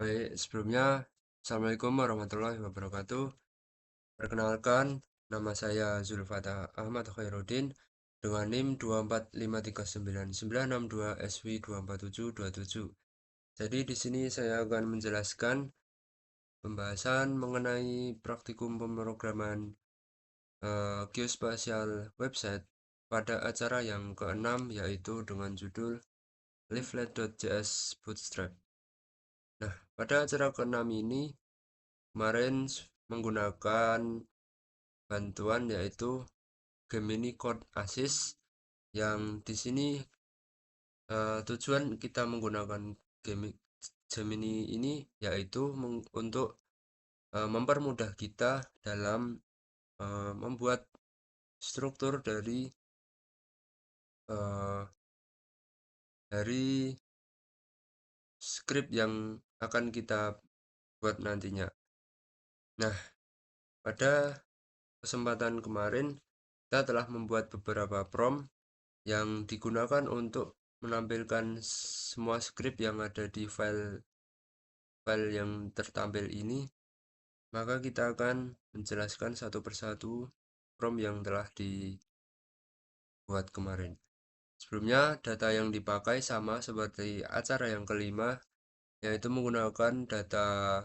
Baik, sebelumnya Assalamualaikum warahmatullahi wabarakatuh. Perkenalkan, nama saya Zulfata Ahmad Khairuddin dengan NIM 245399962SW24727. Jadi di sini saya akan menjelaskan pembahasan mengenai praktikum pemrograman geospatial website pada acara yang keenam, yaitu dengan judul Leaflet.js Bootstrap. Nah, pada acara keenam ini kemarin menggunakan bantuan yaitu Gemini Code Assist, yang di sini tujuan kita menggunakan Gemini ini yaitu untuk mempermudah kita dalam membuat struktur uh, dari script yang akan kita buat nantinya. Nah, pada kesempatan kemarin kita telah membuat beberapa prompt yang digunakan untuk menampilkan semua script yang ada di file yang tertampil ini. Maka kita akan menjelaskan satu persatu prompt yang telah dibuat kemarin. Sebelumnya, data yang dipakai sama seperti acara yang kelima, yaitu menggunakan data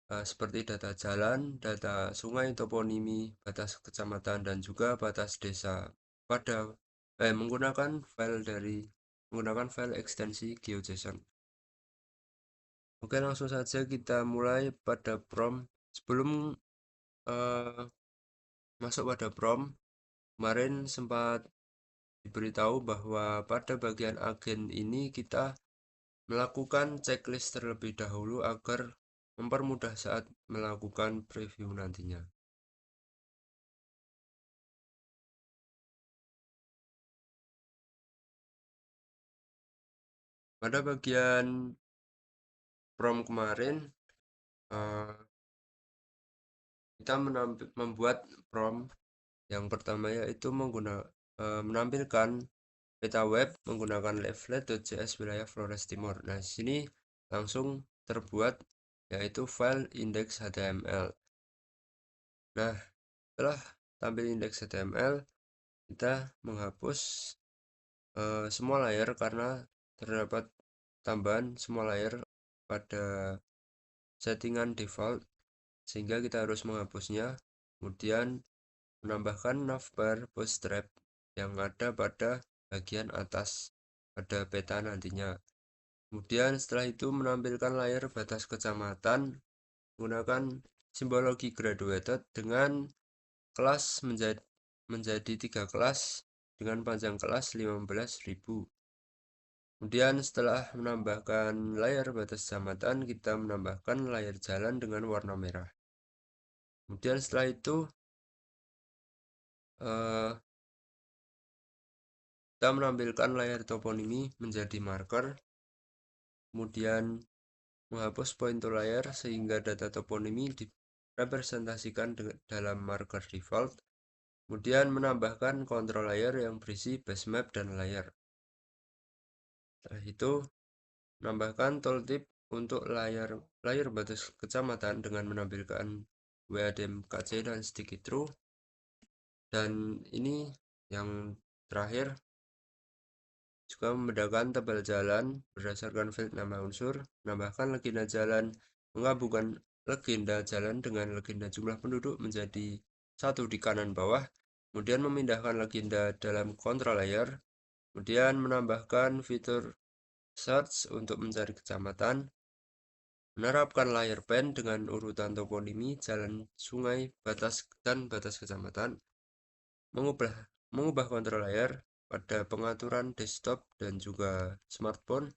seperti data jalan, data sungai, toponimi, batas kecamatan, dan juga batas desa pada menggunakan file ekstensi GeoJSON. Oke, langsung saja kita mulai pada prompt. Sebelum masuk pada prompt, kemarin sempat diberitahu bahwa pada bagian agen ini kita melakukan checklist terlebih dahulu agar mempermudah saat melakukan preview nantinya. Pada bagian prompt kemarin, kita membuat prompt yang pertama, yaitu menampilkan peta web menggunakan leaflet.js wilayah Flores Timur. Nah, di sini langsung terbuat yaitu file index.html. Nah, setelah tampil index.html, kita menghapus semua layer karena terdapat tambahan semua layer pada settingan default, sehingga kita harus menghapusnya. Kemudian menambahkan navbar bootstrap yang ada pada bagian atas pada peta nantinya. Kemudian setelah itu menampilkan layer batas kecamatan menggunakan simbologi graduated dengan kelas menjadi 3 kelas dengan panjang kelas 15.000. Kemudian setelah menambahkan layer batas kecamatan, kita menambahkan layer jalan dengan warna merah. Kemudian setelah itu kita menampilkan layer toponimi menjadi marker. Kemudian menghapus point to layer sehingga data toponimi direpresentasikan dalam marker default. Kemudian menambahkan control layer yang berisi base map dan layer. Setelah itu menambahkan tooltip untuk layer batas kecamatan dengan menampilkan WADMKC dan sticky true. Dan ini yang terakhir, juga membedakan tebal jalan berdasarkan field nama unsur, menambahkan legenda jalan, menggabungkan legenda jalan dengan legenda jumlah penduduk menjadi satu di kanan bawah, kemudian memindahkan legenda dalam control layer, kemudian menambahkan fitur search untuk mencari kecamatan, menerapkan layer pen dengan urutan toponimi, jalan, sungai, batas, dan batas kecamatan, mengubah control layer pada pengaturan desktop dan juga smartphone,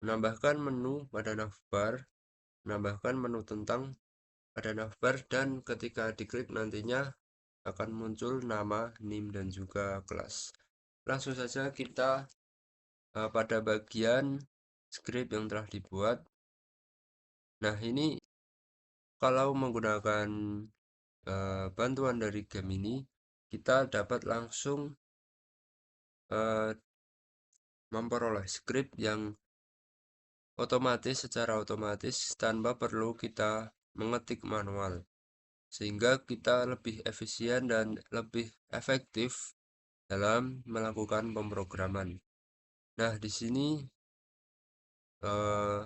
menambahkan menu pada navbar, menambahkan menu tentang pada navbar, dan ketika diklik nantinya akan muncul nama, NIM, dan juga kelas. Langsung saja kita pada bagian script yang telah dibuat. Nah, ini kalau menggunakan bantuan dari Gemini, kita dapat langsung memperoleh script yang secara otomatis tanpa perlu kita mengetik manual, sehingga kita lebih efisien dan lebih efektif dalam melakukan pemrograman. Nah, di sini eh,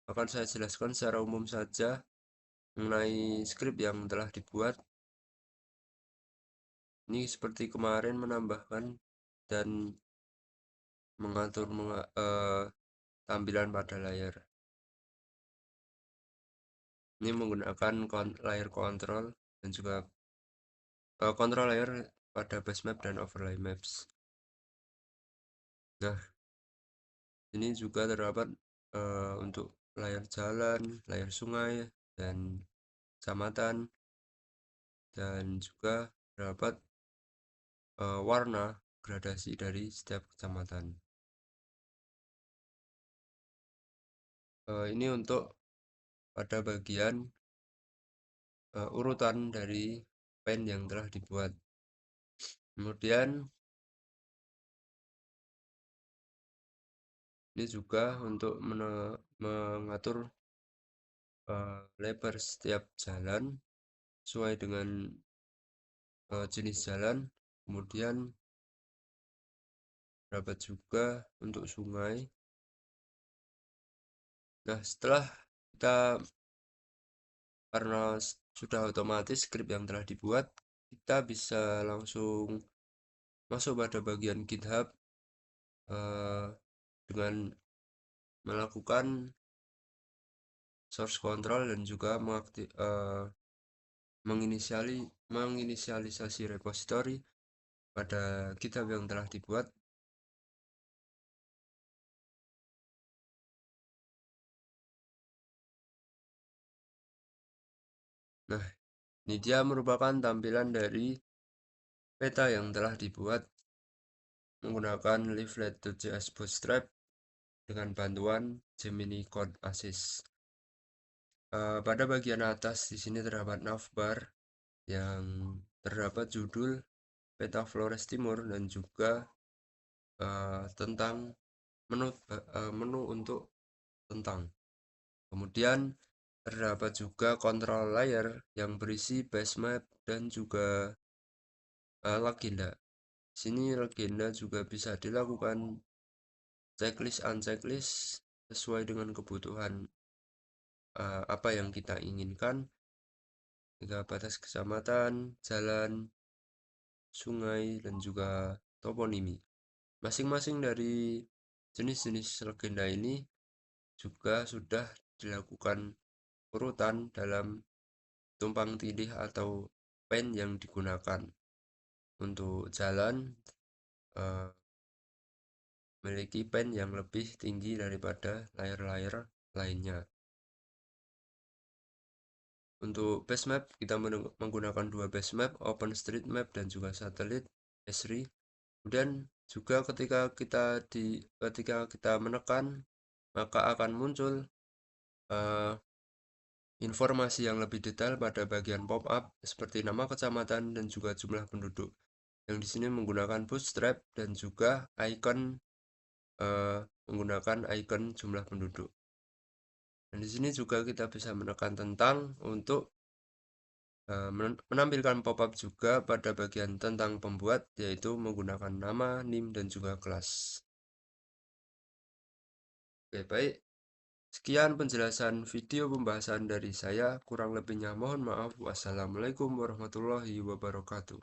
akan saya jelaskan secara umum saja mengenai skrip yang telah dibuat. Ini seperti kemarin menambahkan dan mengatur tampilan pada layar. Ini menggunakan layer control dan juga control layer pada base map dan overlay maps. Nah, ini juga terdapat untuk layar jalan, layar sungai, dan kecamatan, dan juga terdapat warna gradasi dari setiap kecamatan. Ini untuk pada bagian urutan dari pen yang telah dibuat. Kemudian ini juga untuk mengatur lebar setiap jalan sesuai dengan jenis jalan. Kemudian dapat juga untuk sungai. Nah, setelah kita, karena sudah otomatis skrip yang telah dibuat, kita bisa langsung masuk pada bagian GitHub dengan melakukan source control dan juga menginisialisasi repository pada GitHub yang telah dibuat. Nah, ini dia merupakan tampilan dari peta yang telah dibuat menggunakan Leaflet.js Bootstrap dengan bantuan Gemini Code Assist. Pada bagian atas di sini terdapat navbar yang terdapat judul peta Flores Timur dan juga tentang menu untuk tentang. Kemudian terdapat juga control layer yang berisi base map dan juga legenda. Sini legenda juga bisa dilakukan checklist unchecklist sesuai dengan kebutuhan apa yang kita inginkan, hingga batas kecamatan, jalan, sungai, dan juga toponimi. Masing-masing dari jenis-jenis legenda ini juga sudah dilakukan urutan dalam tumpang tindih atau pen yang digunakan. Untuk jalan memiliki pen yang lebih tinggi daripada layar-layar lainnya. Untuk base map, kita menggunakan dua base map, OpenStreetMap dan juga Satellite Esri. Kemudian juga ketika kita menekan, maka akan muncul informasi yang lebih detail pada bagian pop-up seperti nama kecamatan dan juga jumlah penduduk. Yang di sini menggunakan Bootstrap dan juga menggunakan icon jumlah penduduk. Dan di sini juga kita bisa menekan tentang untuk menampilkan pop-up juga pada bagian tentang pembuat, yaitu menggunakan nama, NIM, dan juga kelas. Oke, baik. Sekian penjelasan video pembahasan dari saya. Kurang lebihnya mohon maaf. Wassalamualaikum warahmatullahi wabarakatuh.